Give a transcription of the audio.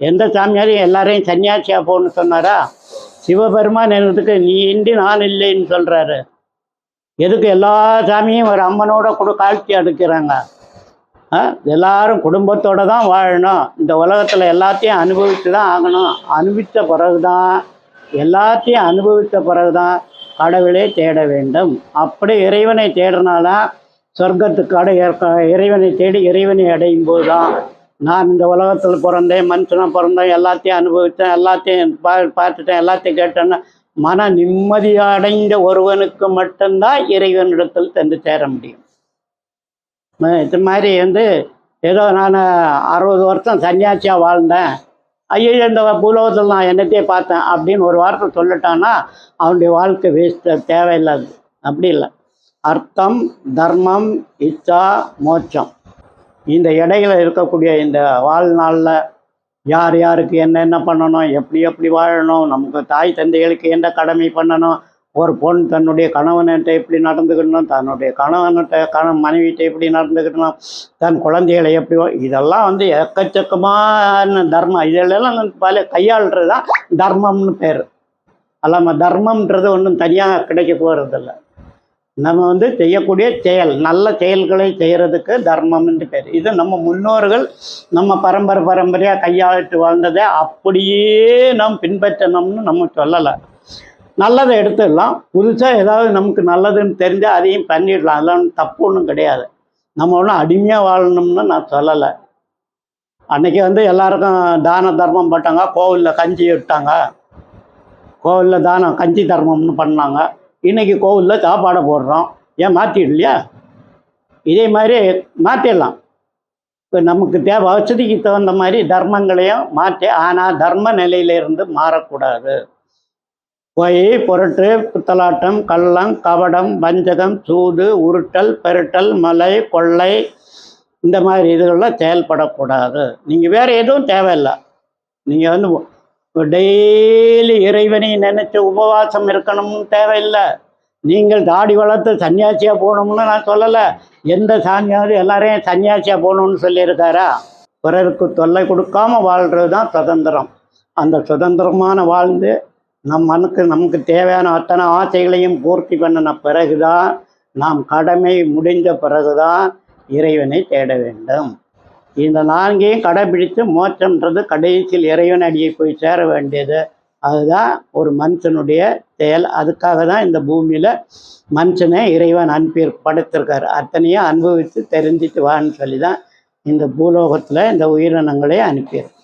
எந்த சாமியாரையும் எல்லாரையும் சன்னியாசியாக போகணும்னு சொன்னாரா? சிவபெருமான் என்னதுக்கு நீ இன்றி நான் இல்லைன்னு சொல்கிறாரு. எதுக்கு எல்லா சாமியும் ஒரு அம்மனோட கூட காட்சி அடுக்கிறாங்க? எல்லாரும் குடும்பத்தோடு தான் வாழணும். இந்த உலகத்தில் எல்லாத்தையும் அனுபவித்து தான் ஆகணும். எல்லாத்தையும் அனுபவித்த பிறகு தான் கடவுளை தேட வேண்டும். அப்படி இறைவனை தேடினாதான் சொர்க்கத்துக்கு இறைவனை தேடி இறைவனை அடையும் போது தான் நான் இந்த உலகத்தில் பிறந்தேன், மனுஷனாக பிறந்தேன், எல்லாத்தையும் அனுபவித்தேன், எல்லாத்தையும் பார்த்துட்டேன், எல்லாத்தையும் கேட்டேன்னா மன நிம்மதி அடைந்த ஒருவனுக்கு மட்டும்தான் இறைவனிடத்தில் சென்று சேர முடியும். இது மாதிரி ஏதோ நான் 60 வருஷம் சன்னியாசியாக வாழ்ந்தேன், ஐயோ இந்த பூலோகத்தில் நான் என்னத்தையே பார்த்தேன் அப்படின்னு ஒரு வார்த்தை சொல்லிட்டான்னா அவனுடைய வாழ்க்கை வேஸ்ட்டு, தேவையில்லாது. அப்படி இல்லை. அர்த்தம், தர்மம், இச்சா, மோட்சம், இந்த இடையில இருக்கக்கூடிய இந்த வாழ்நாளில் யார் யாருக்கு என்னென்ன பண்ணணும், எப்படி வாழணும், நமக்கு தாய் தந்தைகளுக்கு என்ன கடமை பண்ணணும், ஒரு பொண்ணு தன்னுடைய கணவன்கிட்ட எப்படி நடந்துக்கணும், தன்னுடைய மனைவிட்ட எப்படி நடந்துக்கணும், தன் குழந்தைகளை எப்படி, இதெல்லாம் எக்கச்சக்கமான தர்மம். இதெல்லாம் பல கையாளுறது தான் தர்மம்னு பேர். அல்லாமல் தர்மம்ன்றது ஒன்றும் தனியாக கிடைக்க போகிறதில்ல. நம்ம செய்யக்கூடிய செயல், நல்ல செயல்களை செய்கிறதுக்கு தர்மம்னு பேர். இது நம்ம முன்னோர்கள் நம்ம பரம்பரையாக கையாளிட்டு வாழ்ந்ததை அப்படியே நாம் பின்பற்றணும்னு நம்ம சொல்லலை. நல்லதை எடுத்துடலாம், புதுசாக ஏதாவது நமக்கு நல்லதுன்னு தெரிஞ்சால் அதையும் பண்ணிடலாம். அதெல்லாம் தப்பு ஒன்றும் கிடையாது. நம்ம ஒன்றும் அடிமையாக வாழணும்னு நான் சொல்லலை. அன்றைக்கி எல்லாருக்கும் தான தர்மம் போட்டாங்க, கோவிலில் கஞ்சி விட்டாங்க, கோவிலில் தானம் கஞ்சி தர்மம்னு பண்ணாங்க. இன்றைக்கி கோவிலில் சாப்பாடை போடுறோம். ஏன் மாற்றிடலையா? இதே மாதிரி மாற்றிடலாம். இப்போ நமக்கு வசதிக்கு தகுந்த மாதிரி தர்மங்களையும் மாற்றி, ஆனால் தர்ம நிலையிலிருந்து மாறக்கூடாது. பொய், பொருட்டு, புத்தலாட்டம், கள்ளம், கபடம், வஞ்சகம், சூது, உருட்டல், பெருட்டல், மலை, கொள்ளை, இந்த மாதிரி இதுகள்லாம் செயல்படக்கூடாது. நீங்கள் வேறு எதுவும் தேவையில்லை. நீங்கள் டெய்லி இறைவனை நினைச்சு உபவாசம் இருக்கணும்னு தேவையில்லை. நீங்கள் தாடி வளர்த்து சன்னியாசியாக போகணும்னு நான் சொல்லலை. எந்த சாமியாவது எல்லாரையும் சன்னியாசியாக போகணும்னு சொல்லியிருக்காரா? பிறருக்கு தொல்லை கொடுக்காமல் வாழ்கிறது தான் சுதந்திரம். அந்த சுதந்திரமான வாழ்ந்து நமக்கு தேவையான அத்தனை ஆசைகளையும் பூர்த்தி பண்ணின பிறகுதான், நாம் கடமை முடிந்த பிறகுதான் இறைவனை தேட வேண்டும். இந்த 4ஐயும் கடைபிடித்து மோட்சம்ன்றது கடைசியில் இறைவன் அடியை போய் சேர வேண்டியது. அதுதான் ஒரு மனுஷனுடைய செயல். அதுக்காக தான் இந்த பூமியில் மனுஷனை இறைவன் படைத்திருக்காரு. அத்தனையும் அனுபவித்து தெரிஞ்சிட்டு வான்னு சொல்லி தான் இந்த பூலோகத்தில் இந்த உயிரினங்களே அனுப்பியிருக்கு.